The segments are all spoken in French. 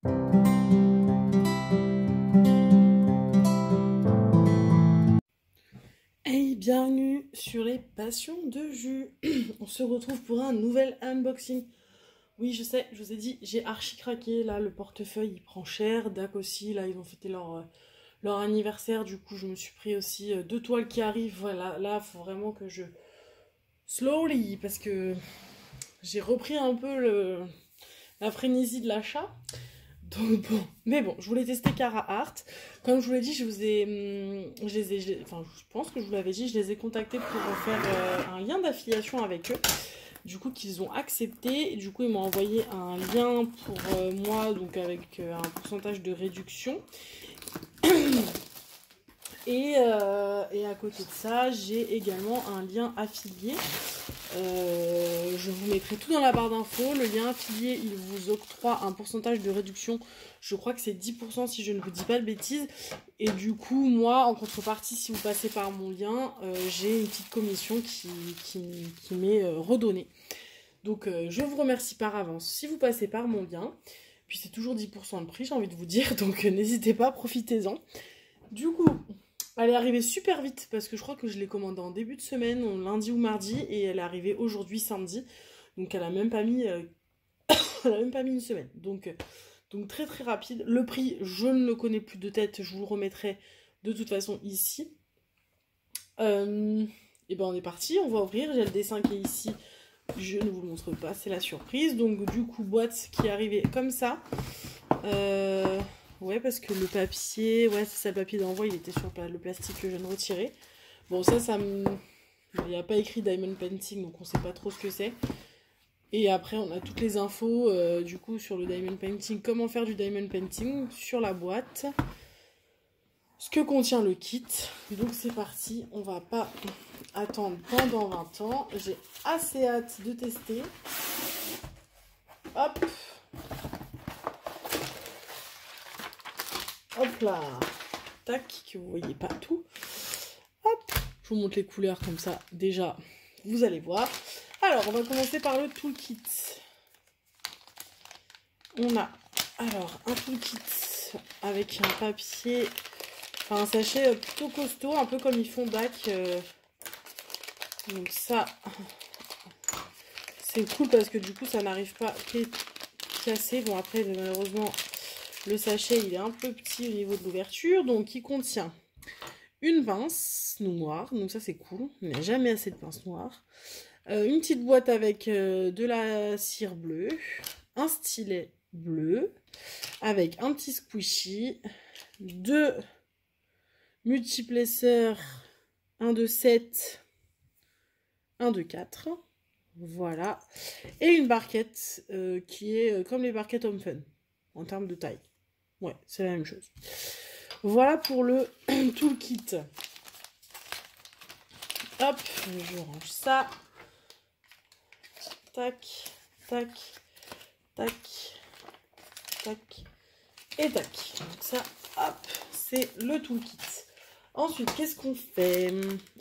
Hey, bienvenue sur les passions de jus. On se retrouve pour un nouvel unboxing. Oui, je sais, je vous ai dit, j'ai archi craqué. Là, le portefeuille, il prend cher. Dac aussi, là, ils ont fêté leur anniversaire. Du coup, je me suis pris aussi deux toiles qui arrivent. Voilà, là, il faut vraiment que je... Slowly, parce que j'ai repris un peu la frénésie de l'achat. Donc bon, mais bon, je voulais tester Carhartt. Comme je vous l'ai dit, je pense que je vous l'avais dit, je les ai contactés pour faire un lien d'affiliation avec eux. Du coup, qu'ils ont accepté. Du coup, ils m'ont envoyé un lien pour moi, donc avec un pourcentage de réduction. Et à côté de ça, j'ai également un lien affilié. Je vous mettrai tout dans la barre d'infos. Le lien affilié, il vous octroie un pourcentage de réduction. Je crois que c'est 10% si je ne vous dis pas de bêtises. Et du coup, moi, en contrepartie, si vous passez par mon lien, j'ai une petite commission qui m'est redonnée. Donc, je vous remercie par avance si vous passez par mon lien. Puis c'est toujours 10% de prix, j'ai envie de vous dire. Donc, n'hésitez pas, profitez-en. Du coup... Elle est arrivée super vite parce que je crois que je l'ai commandée en début de semaine, lundi ou mardi, et elle est arrivée aujourd'hui samedi. Donc elle a même pas mis, elle a même pas mis une semaine. Donc très très rapide. Le prix, je ne le connais plus de tête, je vous le remettrai de toute façon ici. Et ben on est parti, on va ouvrir. J'ai le dessin qui est ici. Je ne vous le montre pas, c'est la surprise. Donc du coup, boîte qui est arrivée comme ça. Ouais, parce que le papier, ouais, c'est ça, le papier d'envoi, il était sur le plastique que je viens de retirer. Bon, ça me... Il n'y a pas écrit Diamond Painting, donc on sait pas trop ce que c'est. Et après, on a toutes les infos, du coup, sur le Diamond Painting, comment faire du Diamond Painting, sur la boîte. Ce que contient le kit. Donc c'est parti, on va pas attendre pendant 20 ans. J'ai assez hâte de tester. Hop! Hop là, tac, que vous voyez pas tout. Hop, je vous montre les couleurs comme ça, déjà, vous allez voir. Alors, on va commencer par le toolkit. On a, alors, un toolkit avec un papier, enfin un sachet plutôt costaud, un peu comme ils font DAC. Donc ça, c'est cool parce que du coup, ça n'arrive pas à casser. Bon, après, malheureusement... Le sachet, il est un peu petit au niveau de l'ouverture, donc il contient une pince noire, donc ça c'est cool, il n'y a jamais assez de pince noire. Une petite boîte avec de la cire bleue, un stylet bleu, avec un petit squishy, deux multiplesseurs, un de 7, un de 4, voilà, et une barquette qui est comme les barquettes Home Fun, en termes de taille. Ouais, c'est la même chose. Voilà pour le toolkit. Hop, je range ça. Tac, tac, tac, tac et tac. Donc ça, hop, c'est le toolkit. Ensuite, qu'est-ce qu'on fait?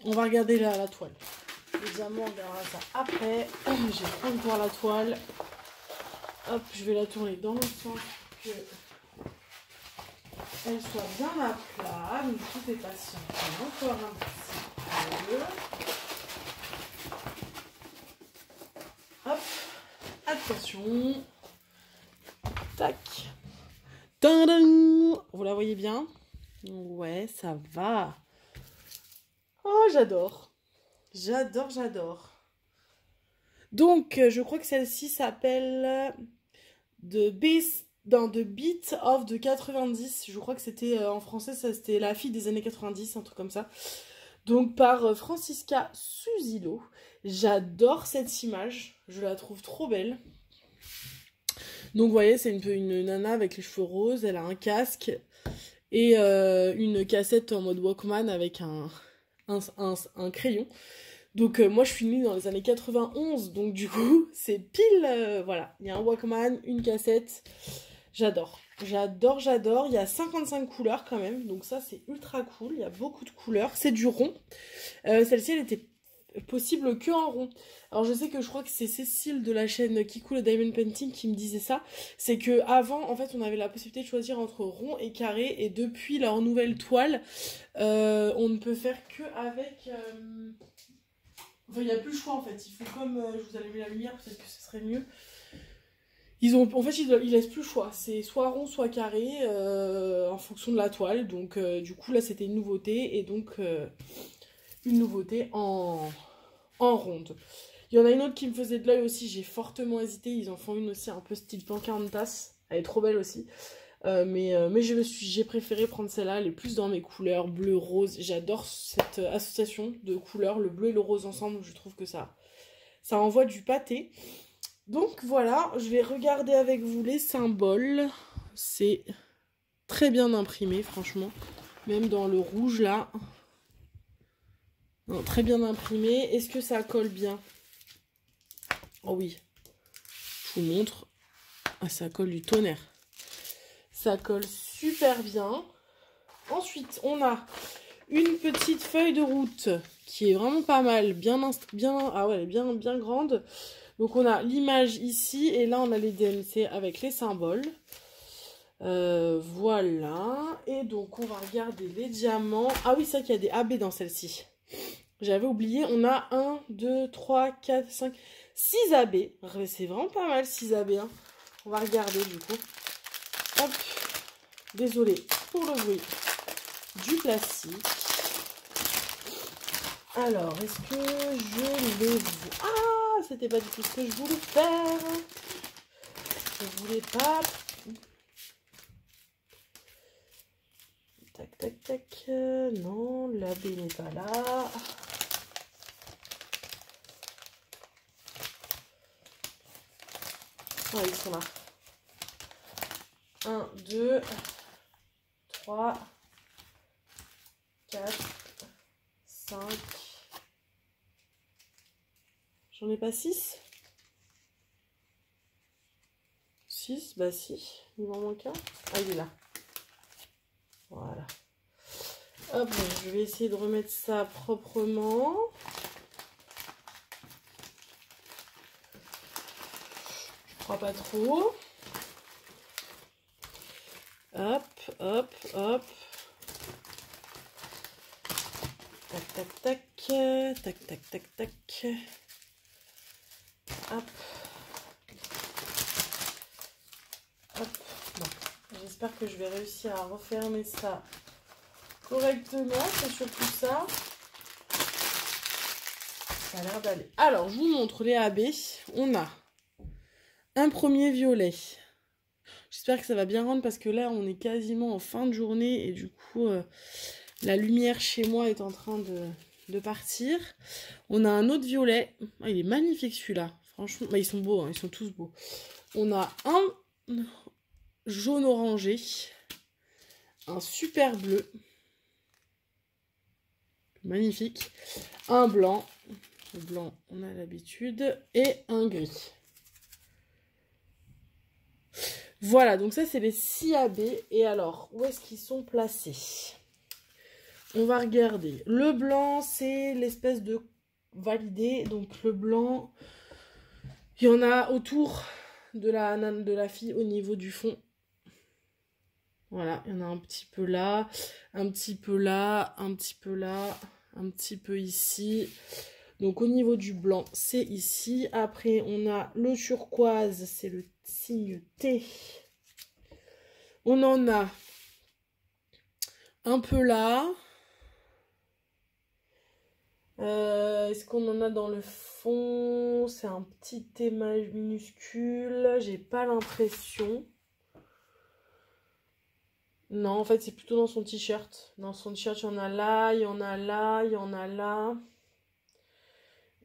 On va regarder la toile. Évidemment, on verra ça après. J'ai pas encore la toile. Hop, je vais la tourner dans le sens que... elle soit bien à plat, donc tout est patient. Encore un petit peu. Hop, attention. Tac. Tadam. Vous la voyez bien? Ouais, ça va. Oh, j'adore. J'adore, j'adore. Donc, je crois que celle-ci s'appelle The Beast... dans The Beat of the 90, je crois que c'était en français, ça c'était La fille des années 90, un truc comme ça. Donc par Francisca Suzilo. J'adore cette image, je la trouve trop belle. Donc vous voyez, c'est une nana avec les cheveux roses, elle a un casque et une cassette en mode Walkman avec un crayon. Donc moi je suis née dans les années 91, donc du coup c'est pile, voilà, il y a un Walkman, une cassette. J'adore, j'adore, j'adore. Il y a 55 couleurs quand même, donc ça c'est ultra cool. Il y a beaucoup de couleurs, c'est du rond. Celle-ci, elle était possible que en rond. Alors je sais que je crois que c'est Cécile de la chaîne Kikou le Diamond Painting qui me disait ça. C'est que avant en fait on avait la possibilité de choisir entre rond et carré et depuis leur nouvelle toile on ne peut faire que avec... Enfin il n'y a plus le choix en fait. Il faut comme je vous allumais la lumière peut-être que ce serait mieux. En fait, ils laissent plus le choix. C'est soit rond, soit carré, en fonction de la toile. Donc, du coup, là, c'était une nouveauté. Et donc, une nouveauté en ronde. Il y en a une autre qui me faisait de l'œil aussi. J'ai fortement hésité. Ils en font une aussi un peu style Pocahontas. Elle est trop belle aussi. Mais j'ai préféré prendre celle-là. Elle est plus dans mes couleurs bleu, rose. J'adore cette association de couleurs. Le bleu et le rose ensemble. Je trouve que ça envoie du pâté. Donc voilà, je vais regarder avec vous les symboles. C'est très bien imprimé, franchement. Même dans le rouge, là. Non, très bien imprimé. Est-ce que ça colle bien? Oh oui. Je vous montre. Ah, ça colle du tonnerre. Ça colle super bien. Ensuite, on a une petite feuille de route qui est vraiment pas mal. Ah ouais, elle est bien grande. Donc on a l'image ici et là on a les DMC avec les symboles. Voilà. Et donc on va regarder les diamants. Ah oui, c'est vrai qu'il y a des AB dans celle-ci. J'avais oublié. On a 1, 2, 3, 4, 5, 6 AB. C'est vraiment pas mal 6 AB. Hein. On va regarder du coup. Hop. Désolée pour le bruit du plastique. Alors, est-ce que je les vois? Ah, c'était pas du tout ce que je voulais faire. Je voulais pas. Tac, tac, tac. Non, la B n'est pas là. Ah, ils sont là. 1, 2, 3, 4, 5. J'en ai pas 6? 6, bah si. Il m'en manque un. Ah, il est là. Voilà. Hop, je vais essayer de remettre ça proprement. Je crois pas trop. Hop, hop, hop. Tac, tac, tac. Tac, tac, tac, tac. Hop. Hop. Bon. J'espère que je vais réussir à refermer ça correctement. C'est surtout ça. Ça a l'air d'aller. Alors, je vous montre les AB. On a un premier violet. J'espère que ça va bien rendre parce que là, on est quasiment en fin de journée et du coup, la lumière chez moi est en train de partir. On a un autre violet. Ah, il est magnifique celui-là. Franchement, bah, ils sont beaux, hein, ils sont tous beaux. On a un jaune orangé, un super bleu, magnifique, un blanc, le blanc on a l'habitude, et un gris. Voilà, donc ça c'est les 6 AB. Et alors, où est-ce qu'ils sont placés? On va regarder. Le blanc, c'est l'espèce de validé. Donc le blanc, il y en a autour de la fille au niveau du fond. Voilà, il y en a un petit peu là, un petit peu là, un petit peu là, un petit peu ici. Donc au niveau du blanc, c'est ici. Après, on a le turquoise, c'est le signe T. On en a un peu là. Est-ce qu'on en a dans le fond? C'est un petit T minuscule. J'ai pas l'impression. Non, en fait, c'est plutôt dans son t-shirt. Dans son t-shirt, il y en a là, il y en a là, il y en a là.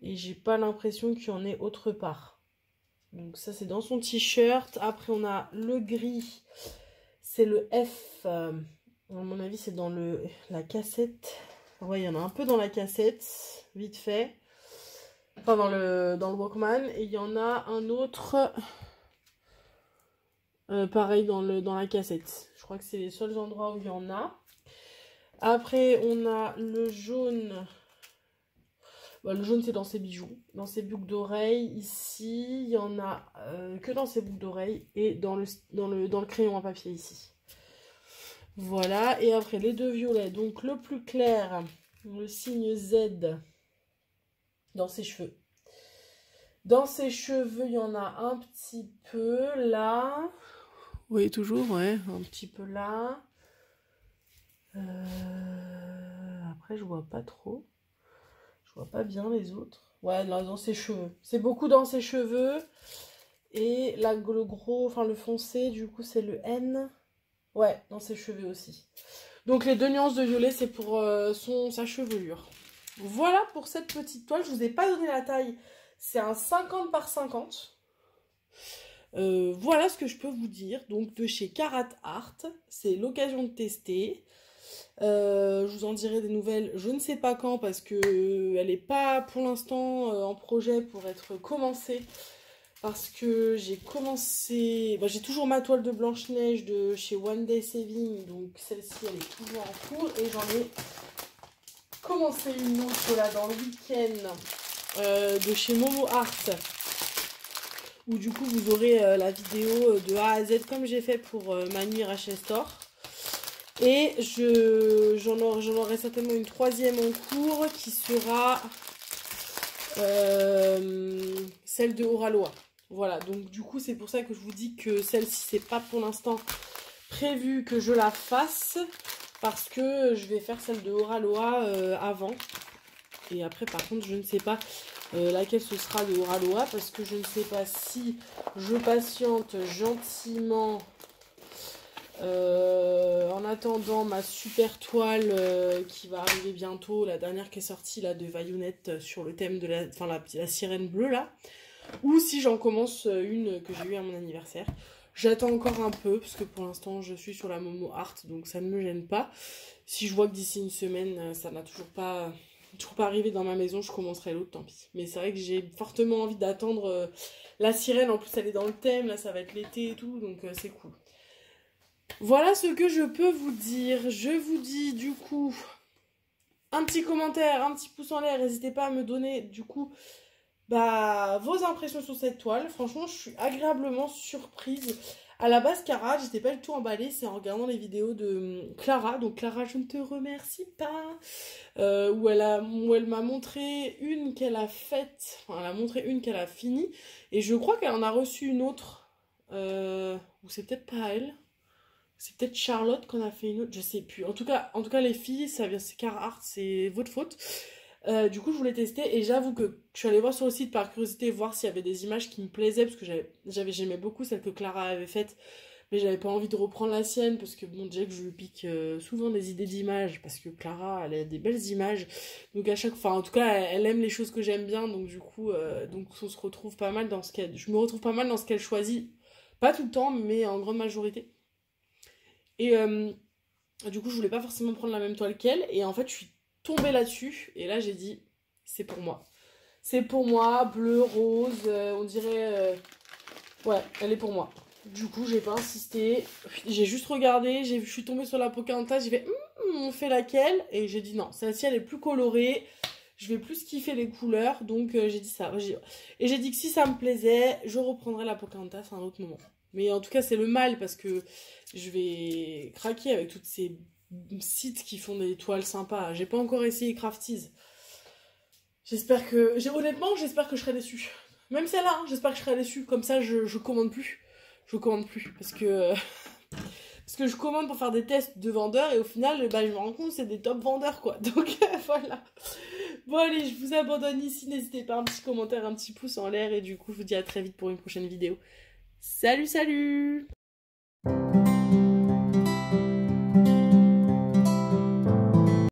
Et j'ai pas l'impression qu'il y en ait autre part. Donc ça, c'est dans son t-shirt. Après, on a le gris. C'est le F. À mon avis, c'est dans la cassette. Ouais, il y en a un peu dans la cassette, vite fait. Enfin, dans le Walkman. Et il y en a un autre... pareil dans la cassette. Je crois que c'est les seuls endroits où il y en a. Après, on a le jaune. Le jaune, c'est dans ses bijoux. Dans ses boucles d'oreilles, ici, il y en a que dans ses boucles d'oreilles et dans le crayon à papier ici. Voilà, et après les deux violets. Donc le plus clair, le signe Z dans ses cheveux. Dans ses cheveux, il y en a un petit peu là. Vous voyez toujours, ouais, un petit peu là. Après, je vois pas trop. Je vois pas bien les autres. Ouais, là, dans ses cheveux. C'est beaucoup dans ses cheveux. Et là, le gros, enfin le foncé, du coup, c'est le N. Ouais, dans ses cheveux aussi. Donc les deux nuances de violet, c'est pour sa chevelure. Voilà pour cette petite toile. Je vous ai pas donné la taille. C'est un 50 par 50. Voilà ce que je peux vous dire. Donc de chez Carat Art. C'est l'occasion de tester. Je vous en dirai des nouvelles, je ne sais pas quand, parce que elle n'est pas pour l'instant en projet pour être commencée. Parce que j'ai commencé... j'ai toujours ma toile de Blanche-Neige de chez One Day Saving. Donc celle-ci, elle est toujours en cours. Et j'en ai commencé une autre là dans le week-end de chez Momo Art. Où du coup, vous aurez la vidéo de A à Z comme j'ai fait pour ma nuit Rachel Store. Et j'en aurai certainement une troisième en cours qui sera celle de Oraloa. Voilà, donc du coup c'est pour ça que je vous dis que celle-ci c'est pas pour l'instant prévu que je la fasse. Parce que je vais faire celle de Oraloa avant. Et après par contre je ne sais pas laquelle ce sera de Oraloa. Parce que je ne sais pas si je patiente gentiment... en attendant ma super toile qui va arriver bientôt, la dernière qui est sortie là de Vaillonnette sur le thème de la sirène bleue là, ou si j'en commence une que j'ai eue à mon anniversaire. J'attends encore un peu parce que pour l'instant je suis sur la Momo Art, donc ça ne me gêne pas. Si je vois que d'ici une semaine ça n'a toujours pas arrivé dans ma maison, je commencerai l'autre, tant pis. Mais c'est vrai que j'ai fortement envie d'attendre la sirène. En plus elle est dans le thème, là ça va être l'été et tout, donc c'est cool. Voilà ce que je peux vous dire. Je vous dis du coup un petit commentaire, un petit pouce en l'air. N'hésitez pas à me donner du coup vos impressions sur cette toile. Franchement, je suis agréablement surprise. À la base, Cara, j'étais pas du tout emballée. C'est en regardant les vidéos de Clara. Donc Clara, je ne te remercie pas. Où elle m'a montré une qu'elle a faite. Enfin, elle a montré une qu'elle a finie. Et je crois qu'elle en a reçu une autre. Ou c'est peut-être pas elle. C'est peut-être Charlotte qu'on a fait une autre, je sais plus. En tout cas les filles, ça vient, c'est Cara Art, c'est votre faute. Du coup, je voulais tester et j'avoue que je suis allée voir sur le site par curiosité, voir s'il y avait des images qui me plaisaient, parce que j'aimais beaucoup celle que Clara avait faite, mais j'avais pas envie de reprendre la sienne, parce que bon, déjà que je lui pique souvent des idées d'images, parce que Clara, elle a des belles images, donc à chaque fois, en tout cas, elle aime les choses que j'aime bien, donc du coup, on se retrouve pas mal dans je me retrouve pas mal dans ce qu'elle choisit, pas tout le temps, mais en grande majorité. Et du coup, je voulais pas forcément prendre la même toile qu'elle. Et en fait, je suis tombée là-dessus. Et là, j'ai dit, c'est pour moi. C'est pour moi, bleu, rose, on dirait... Ouais, elle est pour moi. Du coup, j'ai pas insisté. J'ai juste regardé, je suis tombée sur la Pocahontas, j'ai fait, on fait laquelle? Et j'ai dit non, celle-ci, elle est plus colorée. Je vais plus kiffer les couleurs. Donc, j'ai dit ça. Et j'ai dit que si ça me plaisait, je reprendrais la Pocahontas à un autre moment. Mais en tout cas, c'est le mal parce que je vais craquer avec toutes ces sites qui font des toiles sympas. J'ai pas encore essayé Crafties. Honnêtement, j'espère que je serai déçue. Même celle-là, hein, j'espère que je serai déçue. Comme ça, je commande plus. Je commande plus. Parce que je commande pour faire des tests de vendeurs et au final, je me rends compte que c'est des top vendeurs, quoi. Donc, voilà. Bon, allez, je vous abandonne ici. N'hésitez pas, un petit commentaire, un petit pouce en l'air. Et du coup, je vous dis à très vite pour une prochaine vidéo. Salut, salut!